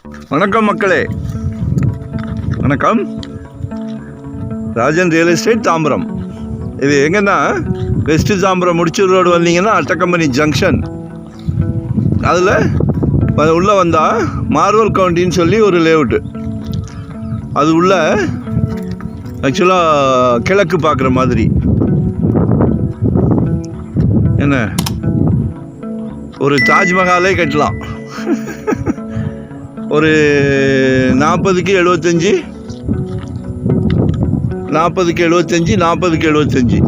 வணக்கம் மக்களே, வணக்கம். Rajan real estate Tambaram. இது எங்கன்னா வெஸ்ட் தாம்பரம் முடிச்சூர் ரோடு வந்தீங்கன்னா அட்டக்கம்பெனி ஜங்ஷன். அதில் உள்ளே வந்தால் மார்வல் கவுண்டின்னு சொல்லி ஒரு லேஅவுட்டு. அது உள்ள ஆக்சுவலாக கிழக்கு பார்க்குற மாதிரி என்ன ஒரு தாஜ்மஹாலே கட்டலாம். ஒரு 40க்கு 75, 40க்கு 75, 40க்கு 75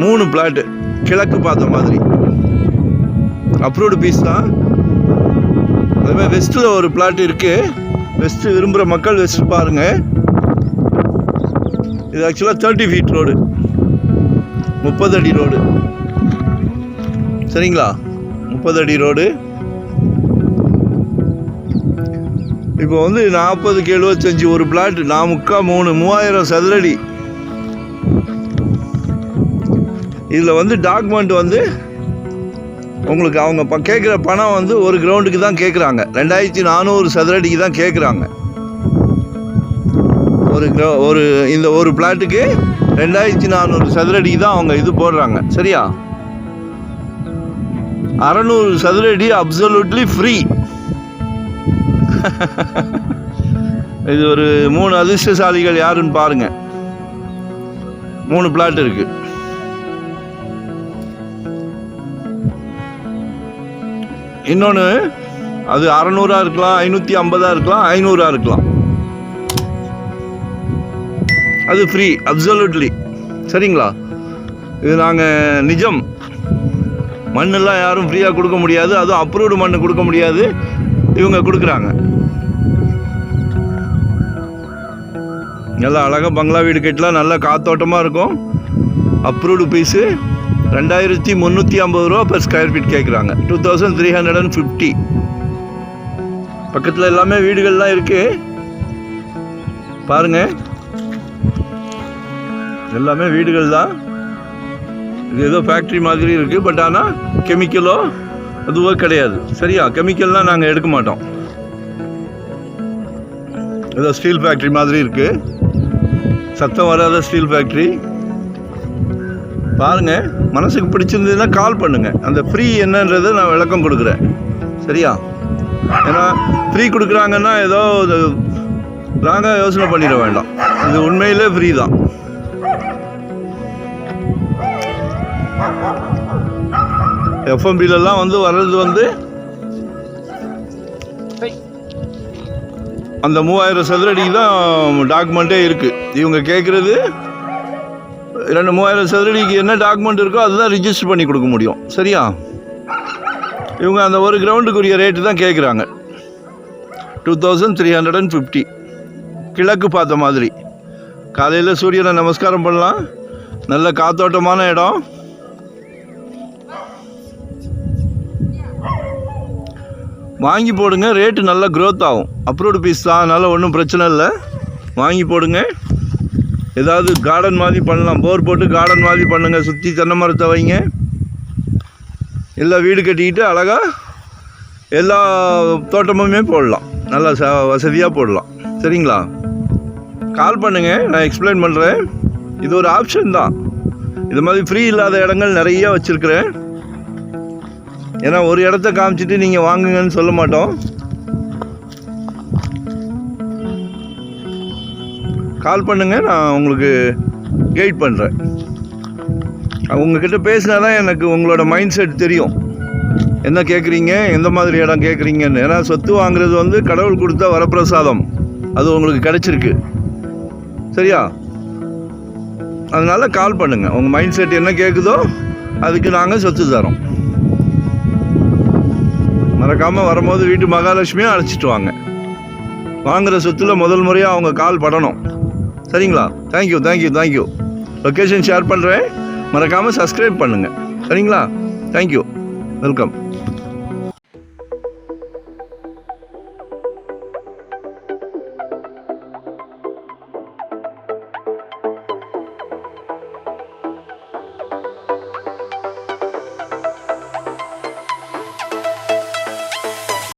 3 பிளாட்டு கிழக்கு பார்த்த மாதிரி. அப்ரூவ்டு பீஸ் தான். அதுமாதிரி வெஸ்ட்டில் ஒரு பிளாட் இருக்குது. வெஸ்ட்டு விரும்புகிற மக்கள் வெஸ்ட் பாருங்கள். இது ஆக்சுவலாக 30 ஃபீட் ரோடு, 30 அடி ரோடு. சரிங்களா, 30 அடி ரோடு. இப்போ 40க்கு 75 ஒரு பிளாட் 3000 சதுரடி. இதில் டாக்குமெண்ட் உங்களுக்கு அவங்க கேட்குற பணம் ஒரு கிரவுண்டுக்கு தான் கேட்குறாங்க. 2400 சதுரடிக்கு தான் கேட்குறாங்க. இந்த ஒரு பிளாட்டுக்கு 2400 சதுரடிக்கு தான் அவங்க இது போடுறாங்க. சரியா, 600 சதுரடி அப்சல்யூட்லி ஃப்ரீ. இது ஒரு 3 அதிர்ஷ்டசாலிகள் யாருன்னு பாருங்க. 3 பிளாட் இருக்கு. இன்னொன்று அது 600 இருக்கலாம், 550 இருக்கலாம், 500 இருக்கலாம். அது ஃப்ரீ அப்சல்யூட்லி. சரிங்களா, இது நாங்கள் நிஜம். மண்ணெல்லாம் யாரும் ஃப்ரீயாக கொடுக்க முடியாது. அதுவும் அப்ரூவ்டு மண் கொடுக்க முடியாது. இவங்க கொடுக்குறாங்க. நல்லா அழகாக பங்களா வீடு கட்டலாம். நல்லா காத்தோட்டமாக இருக்கும். அப்ரூவ்டு பீஸு 2350 ரூபா per ஸ்கொயர் ஃபீட் கேட்குறாங்க. 2350. பக்கத்தில் எல்லாமே வீடுகள்லாம் இருக்குது பாருங்கள். எல்லாமே வீடுகள் தான். இது ஏதோ ஃபேக்ட்ரி மாதிரி இருக்குது. பட் ஆனால் கெமிக்கலோ அதுவோ கிடையாது. சரியா, கெமிக்கல்லாம் நாங்கள் எடுக்க மாட்டோம். ஏதோ ஸ்டீல் ஃபேக்ட்ரி மாதிரி இருக்குது. சத்தம் வராத ஸ்டீல் ஃபேக்ட்ரி. பாருங்கள், மனசுக்கு பிடிச்சிருந்ததுன்னா கால் பண்ணுங்கள். அந்த ஃப்ரீ என்னன்றதை நான் விளக்கம் கொடுக்குறேன். சரியா, ஏன்னா ஃப்ரீ கொடுக்குறாங்கன்னா ஏதோ ராங்காக யோசனை பண்ணிட வேண்டாம். இது உண்மையிலே ஃப்ரீ தான். எஃப்எம்பிலெல்லாம் வர்றது அந்த 3000 சதுரடிக்கு தான் டாக்குமெண்ட்டே இருக்குது. இவங்க கேட்குறது 3000 சதுரடிக்கு என்ன டாக்குமெண்ட் இருக்கோ அதுதான் ரிஜிஸ்டர் பண்ணி கொடுக்க முடியும். சரியா, இவங்க அந்த ஒரு கிரவுண்டுக்குரிய ரேட்டு தான் கேட்குறாங்க. 2350. கிழக்கு பார்த்த மாதிரி. காலையில் சூரியனை நமஸ்காரம் பண்ணலாம். நல்ல காத்தோட்டமான இடம். வாங்கி போடுங்க. ரேட்டு நல்லா க்ரோத் ஆகும். அப்ரூவ்டு பீஸ் தான், அதனால் ஒன்றும் பிரச்சனை இல்லை. வாங்கி போடுங்க. ஏதாவது கார்டன் மாதிரி பண்ணலாம். போர் போட்டு கார்டன் மாதிரி பண்ணுங்கள். சுற்றி தென்னை மரத்தை வைங்க. எல்லாம் வீடு கட்டிக்கிட்டு அழகாக எல்லா தோட்டமுமே போடலாம். நல்லா வசதியாக போடலாம். சரிங்களா, கால் பண்ணுங்கள், நான் எக்ஸ்பிளைன் பண்ணுறேன். இது ஒரு ஆப்ஷன் தான். இது மாதிரி ஃப்ரீ இல்லாத இடங்கள் நிறைய வச்சுருக்கிறேன். ஏன்னா ஒரு இடத்த காமிச்சிட்டு நீங்கள் வாங்குங்கன்னு சொல்ல மாட்டோம். கால் பண்ணுங்கள், நான் உங்களுக்கு கைட் பண்ணுறேன். உங்ககிட்ட பேசினா தான் எனக்கு உங்களோட மைண்ட் செட் தெரியும். என்ன கேட்குறீங்க, எந்த மாதிரி இடம் கேட்குறீங்கன்னு. ஏன்னா சொத்து வாங்குறது கடவுள் கொடுத்த வரப்பிரசாதம். அது உங்களுக்கு கிடச்சிருக்கு. சரியா, அதனால் கால் பண்ணுங்கள். உங்கள் மைண்ட் செட் என்ன கேட்குதோ அதுக்கு நாங்கள் சொத்து தரோம். மறக்காமல் வரும்போது வீட்டு மகாலட்சுமியும் அழைச்சிட்டு வாங்க. வாங்குகிற சொத்தில் முதல் முறையாக அவங்க கால் படணும். சரிங்களா, thank you thank you thank you. Location share பண்ணுறேன். மறக்காமல் சப்ஸ்கிரைப் பண்ணுங்கள். சரிங்களா, தேங்க்யூ, வெல்கம்.